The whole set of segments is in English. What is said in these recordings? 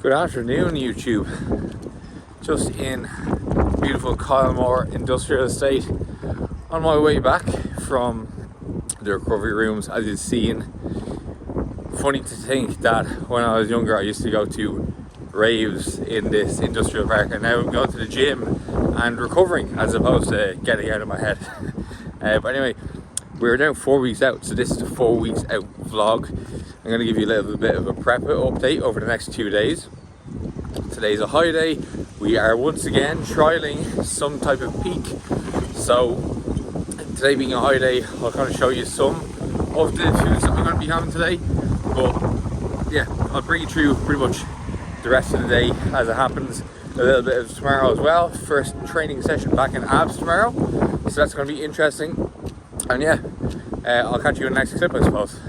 Good afternoon, YouTube. Just in beautiful Kylemore Industrial Estate on my way back from the recovery rooms. As you've seen, funny to think that when I was younger I used to go to raves in this industrial park, and now I'm going to the gym and recovering as opposed to getting out of my head. But anyway, we're now 4 weeks out, so this is the 4 weeks out vlog. I'm going to give you a little bit of a prep update over the next 2 days. Today's a high day. We are once again trialing some type of peak. So today being a high day, I'll kind of show you some of the foods that we're going to be having today. But yeah, I'll bring you through pretty much the rest of the day as it happens. A little bit of tomorrow as well. First training session back in abs tomorrow. So that's going to be interesting. And yeah, I'll catch you in the next clip, I suppose.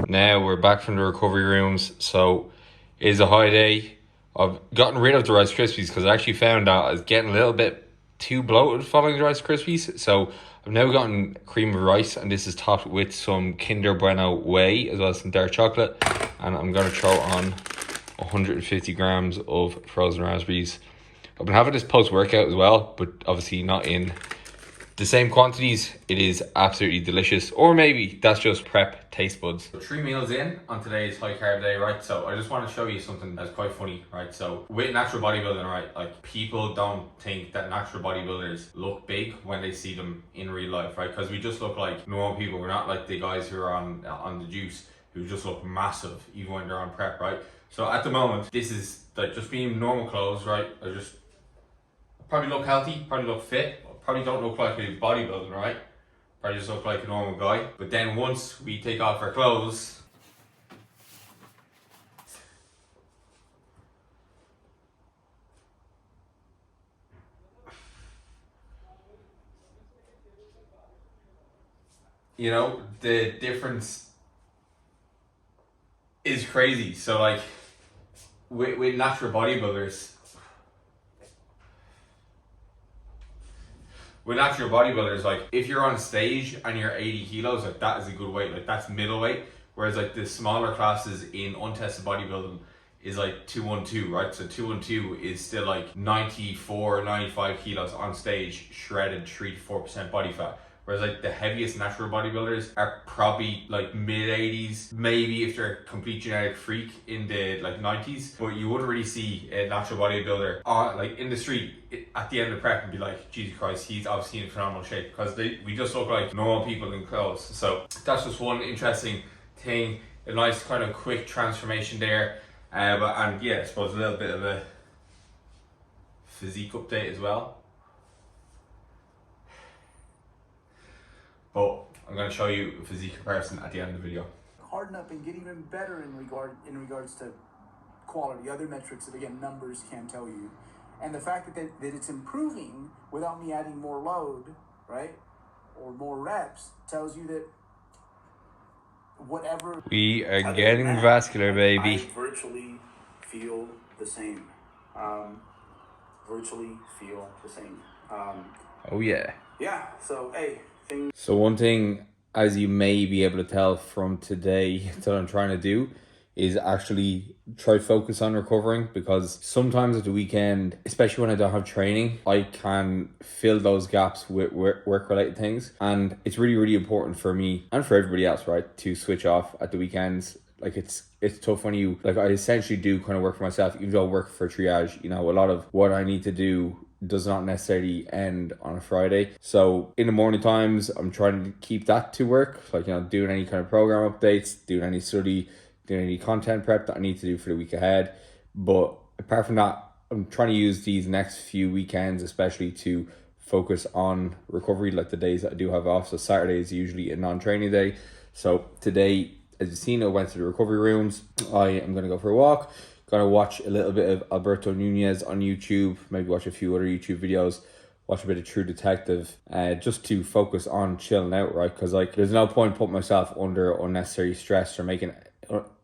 Now we're back from the recovery rooms, so it is a high day. I've gotten rid of the Rice Krispies because I actually found out I was getting a little bit too bloated following the Rice Krispies. So I've now gotten cream of rice, and this is topped with some Kinder Bueno whey as well as some dark chocolate. And I'm going to throw on 150 grams of frozen raspberries. I've been having this post-workout as well, but obviously not in the same quantities. It is absolutely delicious, or maybe that's just prep taste buds. So 3 meals in on today's high carb day, right? So I just want to show you something that's quite funny, right? So with natural bodybuilding, right, like people don't think that natural bodybuilders look big when they see them in real life, right? Because we just look like normal people. We're not like the guys who are on the juice who just look massive even when they're on prep, right? So at the moment, this is like just being normal clothes, right? I just probably look healthy, probably look fit. Probably don't look like a bodybuilder, right? Probably just look like a normal guy. But then once we take off our clothes, you know, the difference is crazy. So like with natural bodybuilders, like if you're on stage and you're 80 kilos, like that is a good weight, like that's middleweight. Whereas like the smaller classes in untested bodybuilding is like 212, right? So 212 is still like 94, 95 kilos on stage, shredded 3 to 4% body fat. Whereas like the heaviest natural bodybuilders are probably like mid 80s, maybe if they're a complete genetic freak in the like 90s. But you wouldn't really see a natural bodybuilder like in the street at the end of prep and be like, Jesus Christ, he's obviously in phenomenal shape, because we just look like normal people in clothes. So that's just one interesting thing, a nice kind of quick transformation there. And yeah, I suppose a little bit of a physique update as well. But I'm going to show you a physique comparison at the end of the video. Harden up and get even better in regards to quality, other metrics that again numbers can't tell you, and the fact that it's improving without me adding more load, right, or more reps, tells you that whatever we are getting vascular, baby. I virtually feel the same. Oh yeah. Yeah. So hey. So one thing, as you may be able to tell from today, that I'm trying to do is actually try to focus on recovering, because sometimes at the weekend, especially when I don't have training, I can fill those gaps with work-related things. And it's really, really important for me and for everybody else, right, to switch off at the weekends. Like it's tough when you, like I essentially do kind of work for myself, even though I work for triage, you know, a lot of what I need to do does not necessarily end on a Friday. So in the morning times, I'm trying to keep that to work, like, you know, doing any kind of program updates, doing any study, doing any content prep that I need to do for the week ahead. But apart from that, I'm trying to use these next few weekends especially to focus on recovery, like the days that I do have off. So Saturday is usually a non-training day. So today, as you've seen, I went to the recovery rooms. I am going to go for a walk. Gonna watch a little bit of Alberto Nunez on YouTube, maybe watch a few other YouTube videos, watch a bit of True Detective, just to focus on chilling out, right? Because like there's no point putting myself under unnecessary stress or making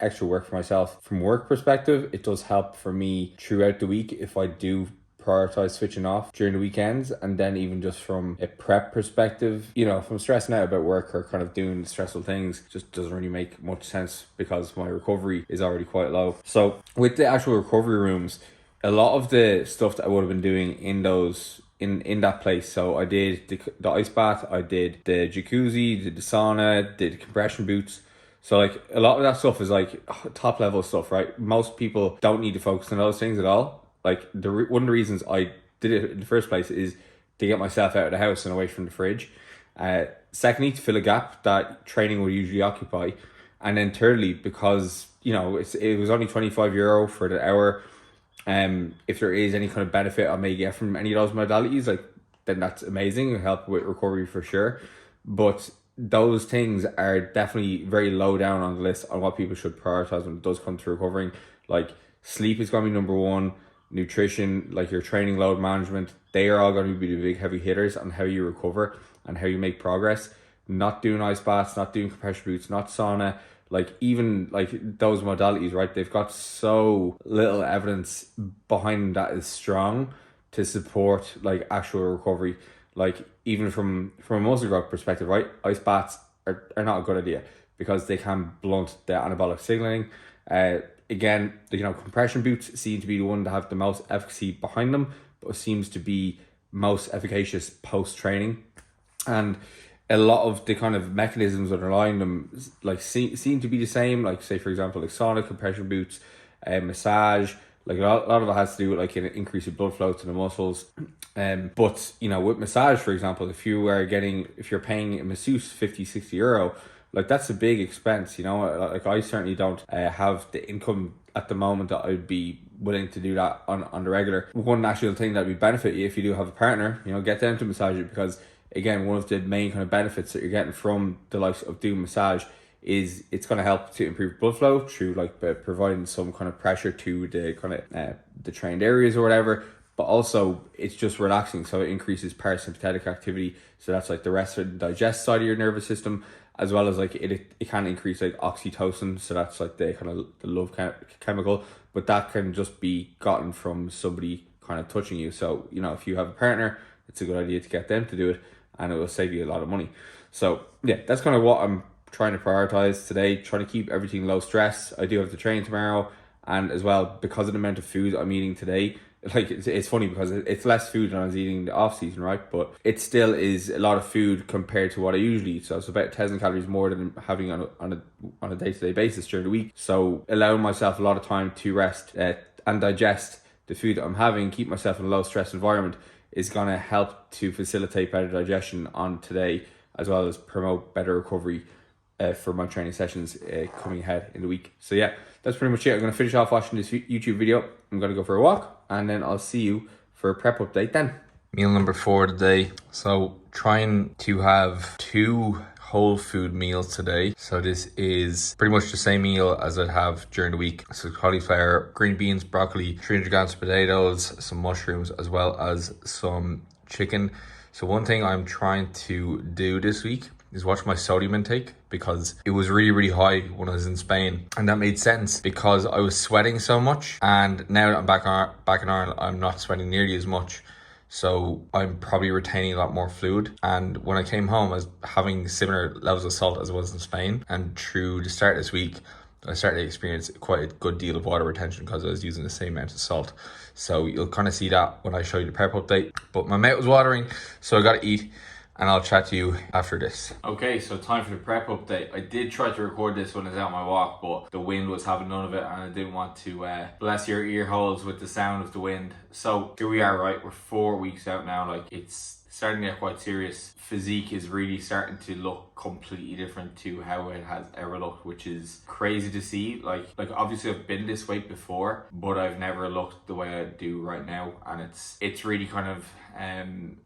extra work for myself. From work perspective, it does help for me throughout the week if I do prioritize switching off during the weekends. And then even just from a prep perspective, you know, if I'm stressing out about work or kind of doing stressful things, just doesn't really make much sense because my recovery is already quite low. So with the actual recovery rooms, a lot of the stuff that I would have been doing in those in that place. So I did the ice bath, I did the jacuzzi, did the sauna, did compression boots. So like a lot of that stuff is like top level stuff, right? Most people don't need to focus on those things at all. Like one of the reasons I did it in the first place is to get myself out of the house and away from the fridge. Secondly, to fill a gap that training would usually occupy. And then thirdly, because, you know, it was only €25 for the hour. If there is any kind of benefit I may get from any of those modalities, like, then that's amazing. It'll help with recovery for sure. But those things are definitely very low down on the list on what people should prioritize when it does come to recovering. Like, sleep is going to be number one. Nutrition, like your training load management, they are all going to be the big heavy hitters on how you recover and how you make progress. Not doing ice baths, not doing compression boots, not sauna, like even like those modalities, right? They've got so little evidence behind them that is strong to support like actual recovery. Like even from a muscle growth perspective, right? Ice baths are not a good idea because they can blunt the anabolic signaling. Again, you know, compression boots seem to be the one that have the most efficacy behind them, but seems to be most efficacious post-training. And a lot of the kind of mechanisms underlying them like seem to be the same. Like say, for example, like sauna, compression boots, massage, like a lot of it has to do with like an increase in blood flow to the muscles. But you know, with massage, for example, if you're paying a masseuse €50-60, like that's a big expense, you know. Like I certainly don't have the income at the moment that I'd be willing to do that on the regular. One actual thing that would benefit you if you do have a partner, you know, get them to massage it, because again, one of the main kind of benefits that you're getting from the likes of doing massage is it's going to help to improve blood flow through like providing some kind of pressure to the kind of the trained areas or whatever. But also it's just relaxing, so it increases parasympathetic activity. So that's like the rest of the digest side of your nervous system, as well as like it can increase like oxytocin. So that's like the kind of the love chemical, but that can just be gotten from somebody kind of touching you. So, you know, if you have a partner, it's a good idea to get them to do it, and it will save you a lot of money. So yeah, that's kind of what I'm trying to prioritize today, trying to keep everything low stress. I do have to train tomorrow, and as well, because of the amount of food I'm eating today, like it's funny because it's less food than I was eating in the off season, right? But it still is a lot of food compared to what I usually eat. So it's about 1,000 calories more than I'm having on a day-to-day basis during the week. So allowing myself a lot of time to rest and digest the food that I'm having, keep myself in a low stress environment, is going to help to facilitate better digestion on today, as well as promote better recovery for my training sessions coming ahead in the week. So yeah, that's pretty much it. I'm going to finish off watching this YouTube video. I'm going to go for a walk, and then I'll see you for a prep update then. Meal number 4 today. So trying to have 2 whole food meals today. So this is pretty much the same meal as I'd have during the week. So cauliflower, green beans, broccoli, 300 grams of potatoes, some mushrooms, as well as some chicken. So one thing I'm trying to do this week is watch my sodium intake, because it was really, really high when I was in Spain. And that made sense because I was sweating so much. And now that I'm back in Ireland, I'm not sweating nearly as much. So I'm probably retaining a lot more fluid. And when I came home, I was having similar levels of salt as I was in Spain. And through the start of this week, I started to experience quite a good deal of water retention because I was using the same amount of salt. So you'll kind of see that when I show you the prep update. But my mouth was watering, so I got to eat. And I'll chat to you after this. Okay, so time for the prep update. I did try to record this when I was out on my walk, but the wind was having none of it, and I didn't want to bless your ear holes with the sound of the wind. So here we are, right? We're 4 weeks out now. Like, it's starting to get quite serious. Physique is really starting to look completely different to how it has ever looked, which is crazy to see. Like obviously I've been this weight before, but I've never looked the way I do right now, and it's really kind of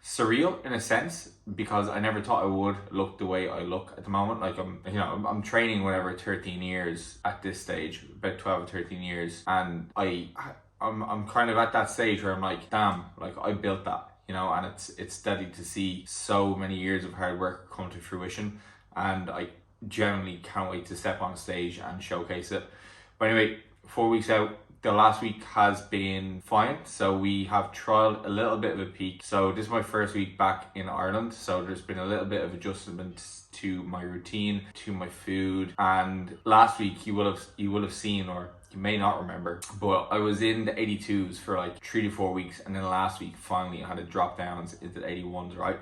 surreal in a sense, because I never thought I would look the way I look at the moment. Like I'm training whenever 13 years at this stage, about 12 or 13 years, and I'm kind of at that stage where I'm like, damn, like I built that. You know, and it's steady to see so many years of hard work come to fruition, and I genuinely can't wait to step on stage and showcase it. But anyway, 4 weeks out, the last week has been fine. So we have trialed a little bit of a peak. So this is my first week back in Ireland. So there's been a little bit of adjustment to my routine, to my food. And last week you will have seen, or you may not remember, but I was in the 82s for like 3 to 4 weeks, and then last week finally I had to drop down into the 81s, right?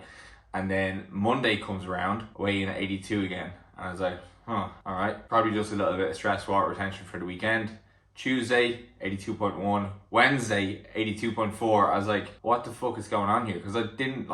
And then Monday comes around, weighing at 82 again, and I was like, all right, probably just a little bit of stress water retention for the weekend. Tuesday, 82.1. Wednesday, 82.4. I was like, what the fuck is going on here? Because I didn't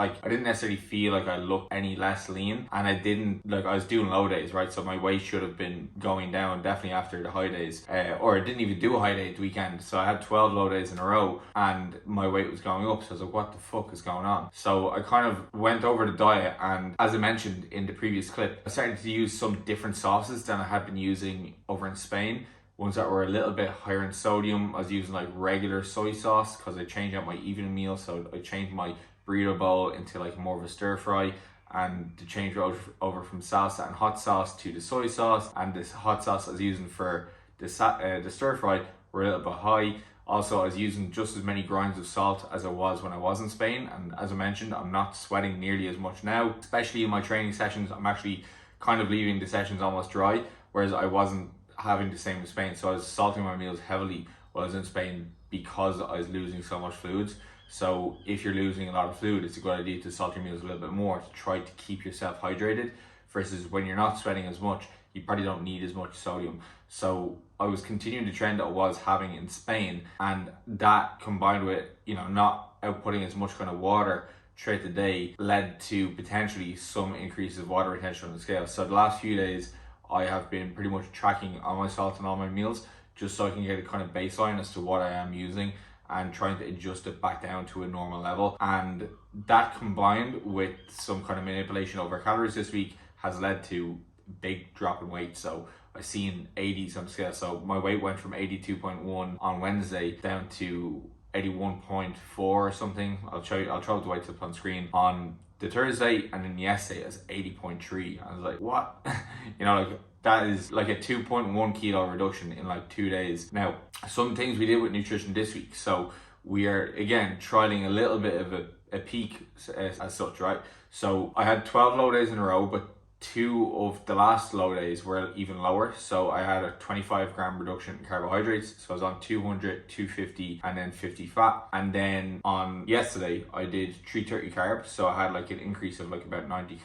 necessarily feel like I looked any less lean, and I was doing low days, right? So my weight should have been going down definitely after the high days, or I didn't even do a high day at the weekend. So I had 12 low days in a row and my weight was going up. So I was like, what the fuck is going on? So I kind of went over the diet, and as I mentioned in the previous clip, I started to use some different sauces than I had been using over in Spain. Ones that were a little bit higher in sodium. I was using like regular soy sauce because I changed out my evening meal. So I changed my burrito bowl into like more of a stir fry, and to change over from salsa and hot sauce to the soy sauce. And this hot sauce I was using for the stir fry were a little bit high. Also, I was using just as many grinds of salt as I was when I was in Spain. And as I mentioned, I'm not sweating nearly as much now, especially in my training sessions. I'm actually kind of leaving the sessions almost dry, whereas I wasn't having the same in Spain. So I was salting my meals heavily while I was in Spain because I was losing so much fluids. So if you're losing a lot of fluid, it's a good idea to salt your meals a little bit more to try to keep yourself hydrated, versus when you're not sweating as much, you probably don't need as much sodium. So I was continuing the trend that I was having in Spain, and that combined with, not outputting as much kind of water throughout the day led to potentially some increase of water retention on the scale. So the last few days I have been pretty much tracking all my salt and all my meals, just so I can get a kind of baseline as to what I am using and trying to adjust it back down to a normal level. And that, combined with some kind of manipulation over calories this week, has led to a big drop in weight. So I seen 80s on the scale. So my weight went from 82.1 on Wednesday down to 81.4 or something. I'll throw the weights up on screen on the Thursday, and then yesterday as 80.3. I was like, what? That is like a 2.1 kilo reduction in like 2 days. Now, some things we did with nutrition this week. So we are again trialing a little bit of a peak as such, right? So I had 12 low days in a row, but 2 of the last low days were even lower. So I had a 25 gram reduction in carbohydrates. So I was on 200, 250, and then 50 fat. And then on yesterday, I did 330 carbs. So I had like an increase of like about 90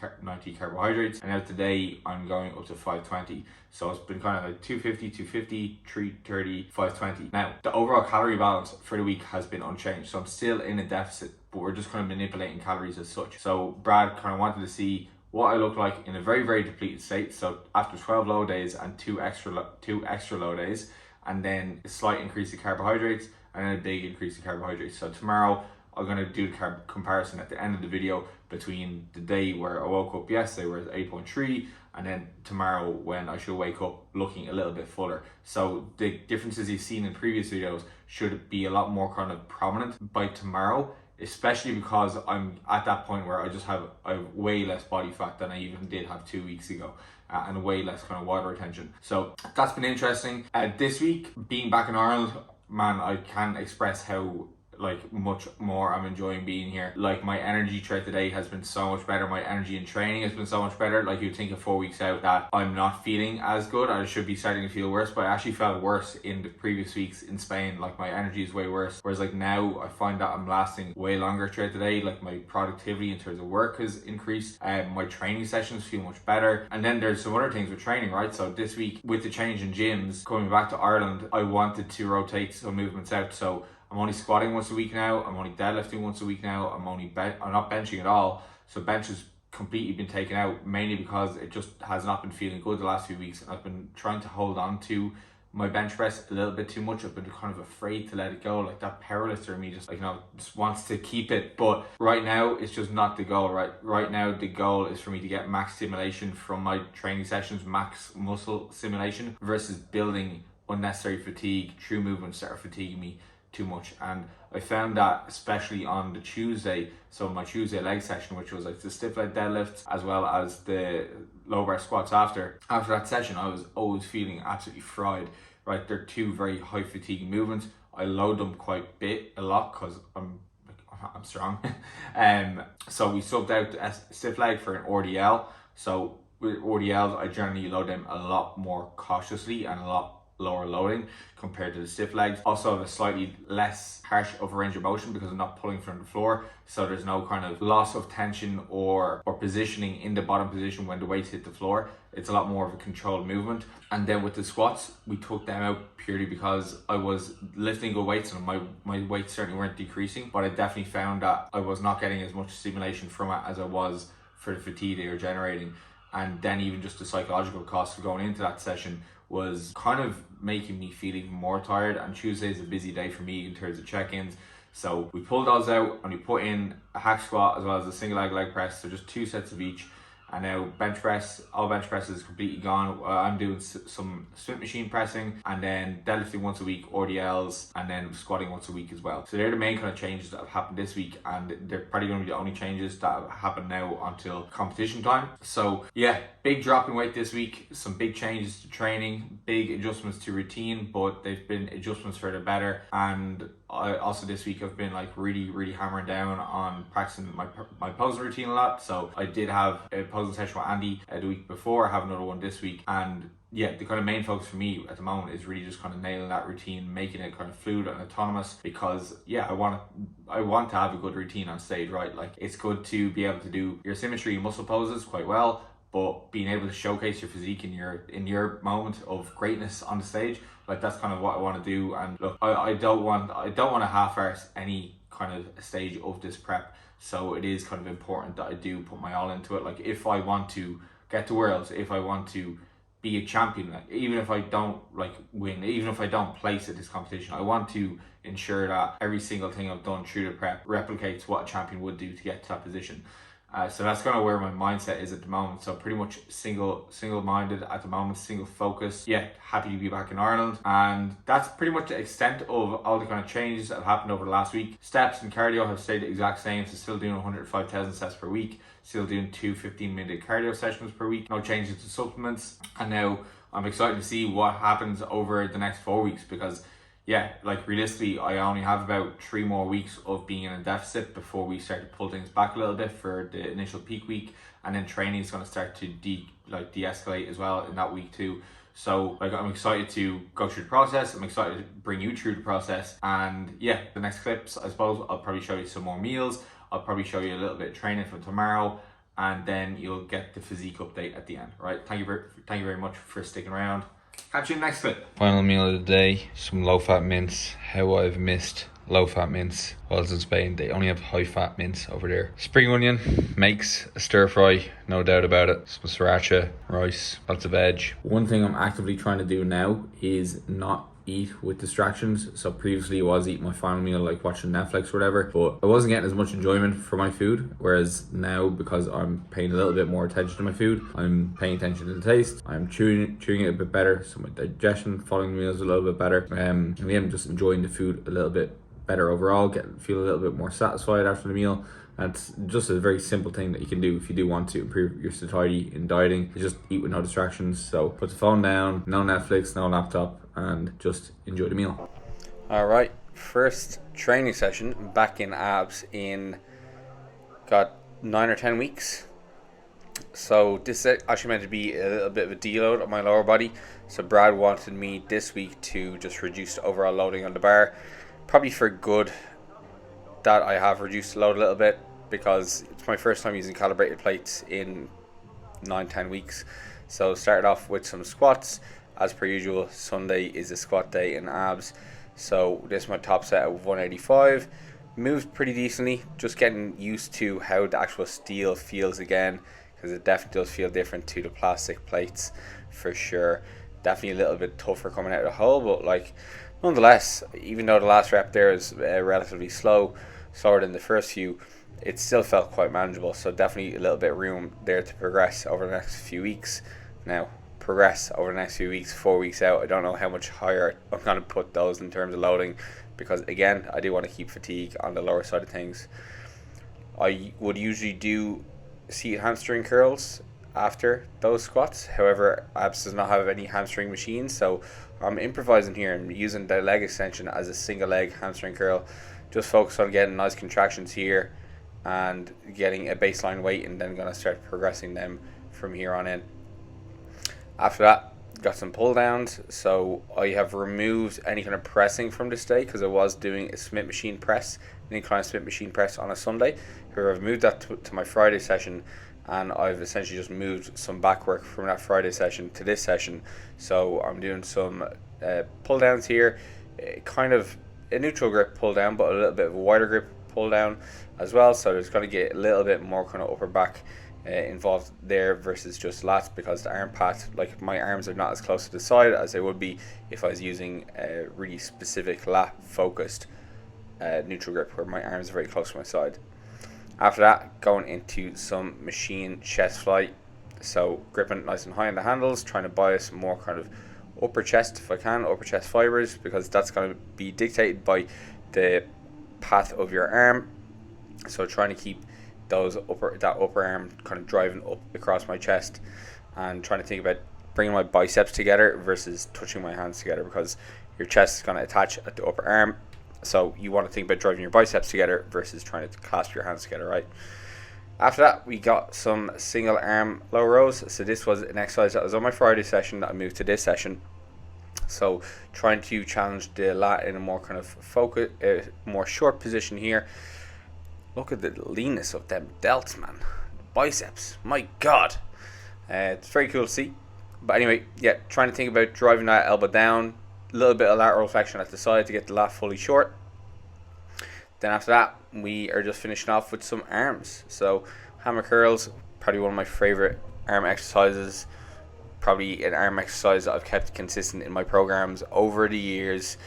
carbohydrates. And now today I'm going up to 520. So it's been kind of like 250, 250, 330, 520. Now, the overall calorie balance for the week has been unchanged. So I'm still in a deficit, but we're just kind of manipulating calories as such. So Brad kind of wanted to see what I look like in a very, very depleted state. So after 12 low days and two extra low days, and then a slight increase in carbohydrates, and then a big increase in carbohydrates. So tomorrow I'm going to do the comparison at the end of the video between the day where I woke up yesterday where it's 8.3, and then tomorrow when I should wake up looking a little bit fuller. So the differences you've seen in previous videos should be a lot more kind of prominent by tomorrow, especially because I'm at that point where I have way less body fat than I even did have 2 weeks ago, and way less kind of water retention. So that's been interesting. This week, being back in Ireland, man, I can't express how much more I'm enjoying being here. Like, my energy throughout the day has been so much better. My energy in training has been so much better. Like, you'd think of 4 weeks out that I'm not feeling as good, I should be starting to feel worse, but I actually felt worse in the previous weeks in Spain. Like, my energy is way worse, whereas like now I find that I'm lasting way longer throughout the day. Like, my productivity in terms of work has increased, my training sessions feel much better. And then there's some other things with training, right? So this week, with the change in gyms, coming back to Ireland, I wanted to rotate some movements out. So I'm only squatting once a week now. I'm only deadlifting once a week now. I'm not benching at all. So bench has completely been taken out, mainly because it just has not been feeling good the last few weeks. And I've been trying to hold on to my bench press a little bit too much. I've been kind of afraid to let it go. Like, that powerlifter in me just wants to keep it. But right now it's just not the goal. Right now the goal is for me to get max stimulation from my training sessions, max muscle stimulation, versus building unnecessary fatigue through movements that are fatiguing me too much. And I found that especially on the Tuesday, so my Tuesday leg session, which was like the stiff leg deadlifts as well as the low bar squats, after that session I was always feeling absolutely fried, right? They're two very high fatigue movements. I load them quite a lot because I'm strong. So we subbed out a stiff leg for an RDL. So with RDLs, I generally load them a lot more cautiously and a lot lower loading compared to the stiff legs. Also have a slightly less harsh of a range of motion because I'm not pulling from the floor, so there's no kind of loss of tension or positioning in the bottom position when the weights hit the floor. It's a lot more of a controlled movement. And then with the squats, we took them out purely because I was lifting good weights and my weights certainly weren't decreasing, but I definitely found that I was not getting as much stimulation from it as I was for the fatigue they were generating. And then even just the psychological cost of going into that session was kind of making me feel even more tired. And Tuesday is a busy day for me in terms of check-ins. So we pulled those out and we put in a hack squat as well as a single leg press. So just 2 sets of each. And now bench press, all bench press is completely gone. I'm doing some Smith machine pressing, and then deadlifting once a week, RDLs, and then squatting once a week as well. So they're the main kind of changes that have happened this week, and they're probably going to be the only changes that have happened now until competition time. So yeah, big drop in weight this week, some big changes to training, big adjustments to routine, but they've been adjustments for the better. And I also this week I've been like really hammering down on practicing my posing routine a lot. So I did have a posing session with Andy the week before. I have another one this week, and yeah, the kind of main focus for me at the moment is really just kind of nailing that routine, making it kind of fluid and autonomous, because yeah, I want to have a good routine on stage, right? Like, it's good to be able to do your symmetry and muscle poses quite well, but being able to showcase your physique in your moment of greatness on the stage, like, that's kind of what I want to do. And look, I don't want to half-arse any kind of stage of this prep, so it is kind of important that I do put my all into it. Like, if I want to get to Worlds, if I want to be a champion, like, even if I don't like win, even if I don't place at this competition, I want to ensure that every single thing I've done through the prep replicates what a champion would do to get to that position. So that's kind of where my mindset is at the moment. So pretty much single-minded at the moment, single focus. Yeah, happy to be back in Ireland. And that's pretty much the extent of all the kind of changes that have happened over the last week. Steps and cardio have stayed the exact same. So still doing 105,000 steps per week. Still doing 2 15-minute cardio sessions per week. No changes to supplements. And now I'm excited to see what happens over the next 4 weeks, because yeah, like, realistically, I only have about 3 more weeks of being in a deficit before we start to pull things back a little bit for the initial peak week, and then training is going to start to de-escalate as well in that week too. So like, I'm excited to go through the process. I'm excited to bring you through the process. And yeah, the next clips, I suppose I'll probably show you some more meals. I'll probably show you a little bit of training for tomorrow, and then you'll get the physique update at the end. Right? Thank you very much for sticking around. Catch you in the next clip. Final meal of the day, some low-fat mince. How I've missed low-fat mince while I was in Spain. They only have high-fat mince over there. Spring onion makes a stir-fry, no doubt about it. Some sriracha, rice, lots of veg. One thing I'm actively trying to do now is not eat with distractions. So previously I was eating my final meal like watching Netflix or whatever, but I wasn't getting as much enjoyment for my food, whereas now, because I'm paying a little bit more attention to my food, I'm paying attention to the taste, I'm chewing it a bit better, so my digestion following the meals is a little bit better, and I'm just enjoying the food a little bit better overall, feel a little bit more satisfied after the meal. That's just a very simple thing that you can do if you do want to improve your satiety in dieting. Just eat with no distractions. So put the phone down, no Netflix, no laptop, and just enjoy the meal. All right, first training session back in abs in got 9 or 10 weeks. So this is actually meant to be a little bit of a deload on my lower body. So Brad wanted me this week to just reduce the overall loading on the bar. Probably for good that I have reduced the load a little bit, because it's my first time using calibrated plates in 9-10 weeks. So started off with some squats as per usual. Sunday is a squat day in abs, so this is my top set of 185. Moved pretty decently, just getting used to how the actual steel feels again, because it definitely does feel different to the plastic plates for sure. Definitely a little bit tougher coming out of the hole, but like, nonetheless, even though the last rep there is relatively slower than the first few, it still felt quite manageable. So definitely a little bit of room there to progress over the next few weeks. Now, progress over the next few weeks, 4 weeks out, I don't know how much higher I'm going to put those in terms of loading, because again, I do want to keep fatigue on the lower side of things. I would usually do seated hamstring curls after those squats. However, abs does not have any hamstring machines, so I'm improvising here and using the leg extension as a single leg hamstring curl. Just focus on getting nice contractions here and getting a baseline weight, and then going to start progressing them from here on in. After that, got some pull downs. So I have removed any kind of pressing from this day because I was doing a Smith machine press, an incline Smith machine press on a Sunday. However, I've moved that to my Friday session, and I've essentially just moved some back work from that Friday session to this session. So I'm doing some pull downs here, kind of a neutral grip pull down, but a little bit of a wider grip pull down as well. So there's going to get a little bit more kind of upper back involved there versus just lats, because the arm path, like my arms are not as close to the side as they would be if I was using a really specific lat focused neutral grip where my arms are very close to my side. After that, going into some machine chest fly, so gripping nice and high on the handles, trying to bias more kind of upper chest if I can, upper chest fibers, because that's going to be dictated by the path of your arm. So trying to keep that upper arm kind of driving up across my chest, and trying to think about bringing my biceps together versus touching my hands together, because your chest is going to attach at the upper arm. So you want to think about driving your biceps together versus trying to clasp your hands together, right? After that, we got some single arm low rows. So this was an exercise that was on my Friday session that I moved to this session. So trying to challenge the lat in a more kind of focus, more short position here. Look at the leanness of them delts, man. Biceps, my God. It's very cool to see. But anyway, yeah, trying to think about driving that elbow down. A little bit of lateral flexion at the side to get the lat fully short. Then after that, we are just finishing off with some arms. So hammer curls, probably one of my favorite arm exercises. Probably an arm exercise that I've kept consistent in my programs over the years,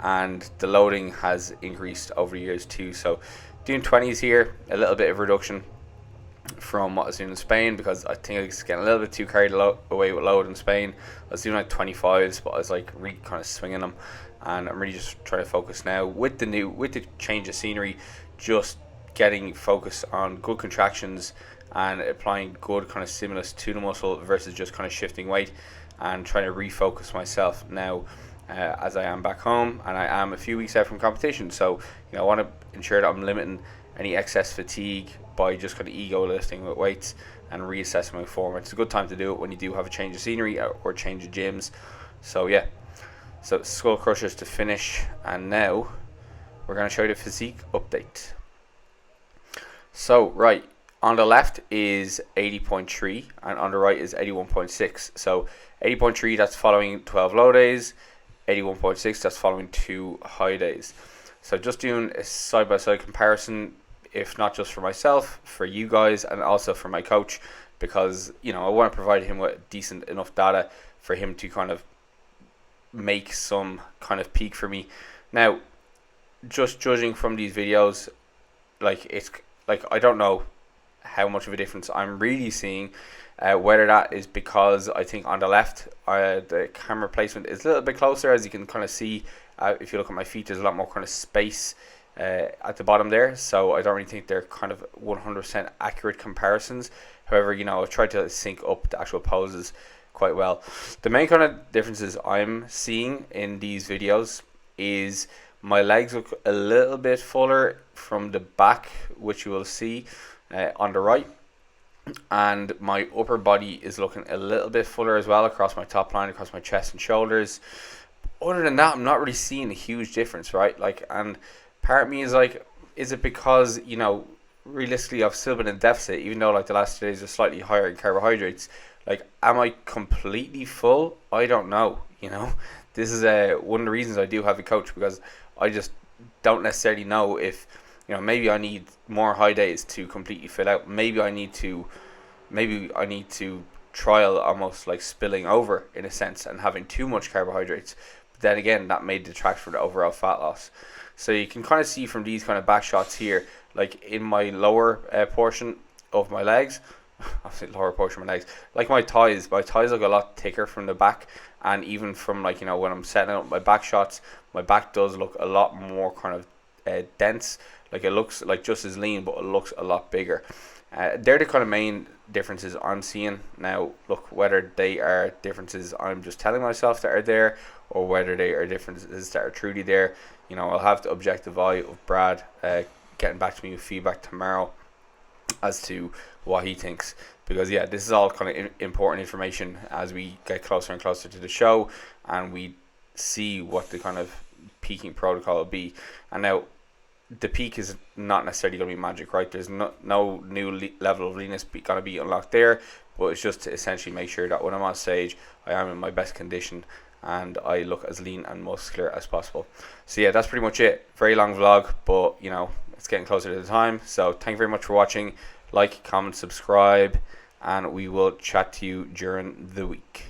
and the loading has increased over the years too. So doing 20s here, a little bit of reduction from what I was doing in Spain, because I think I was getting a little bit too carried away with load in Spain. I was doing like 25s, but I was like really kind of swinging them, and I'm really just trying to focus now with the change of scenery, just getting focused on good contractions and applying good kind of stimulus to the muscle versus just kind of shifting weight, and trying to refocus myself now as I am back home and I am a few weeks out from competition. So I want to ensure that I'm limiting any excess fatigue by just kind of ego lifting with weights and reassessing my form. It's a good time to do it when you do have a change of scenery or change of gyms. So yeah, so skull crushers to finish, and now we're going to show you the physique update. So right, on the left is 80.3 and on the right is 81.6. So 80.3, that's following 12 low days. 81.6, that's following 2 high days. So just doing a side-by-side comparison, if not just for myself, for you guys, and also for my coach, because I want to provide him with decent enough data for him to kind of make some kind of peak for me. Now, just judging from these videos, it's like I don't know how much of a difference I'm really seeing. Whether that is because I think on the left the camera placement is a little bit closer, as you can kind of see. If you look at my feet, there's a lot more kind of space at the bottom there, so I don't really think they're kind of 100% accurate comparisons. However, I've tried to sync up the actual poses quite well. The main kind of differences I'm seeing in these videos is my legs look a little bit fuller from the back, which you will see on the right, and my upper body is looking a little bit fuller as well across my top line, across my chest and shoulders. Other than that, I'm not really seeing a huge difference, right? And part of me is like, is it because realistically I've still been in deficit, even though the last 2 days are slightly higher in carbohydrates? Am I completely full? I don't know. This is one of the reasons I do have a coach, because I just don't necessarily know if maybe I need more high days to completely fill out. Maybe I need to trial almost like spilling over in a sense and having too much carbohydrates. But then again, that may detract from the overall fat loss. So you can kind of see from these kind of back shots here, in my lower portion of my legs, obviously lower portion of my legs, my thighs look a lot thicker from the back, and even from when I'm setting up my back shots, my back does look a lot more kind of dense. It looks just as lean, but it looks a lot bigger. They're the kind of main differences I'm seeing. Now, look, whether they are differences I'm just telling myself that are there, or whether they are differences that are truly there, I'll have the objective eye of Brad getting back to me with feedback tomorrow as to what he thinks. Because, yeah, this is all kind of important information as we get closer and closer to the show, and we see what the kind of peaking protocol will be. And now, the peak is not necessarily going to be magic, right? There's no new level of leanness going to be unlocked there, but it's just to essentially make sure that when I'm on stage, I am in my best condition and I look as lean and muscular as possible. So yeah, that's pretty much it. Very long vlog, but it's getting closer to the time. So thank you very much for watching. Like, comment, subscribe, and we will chat to you during the week.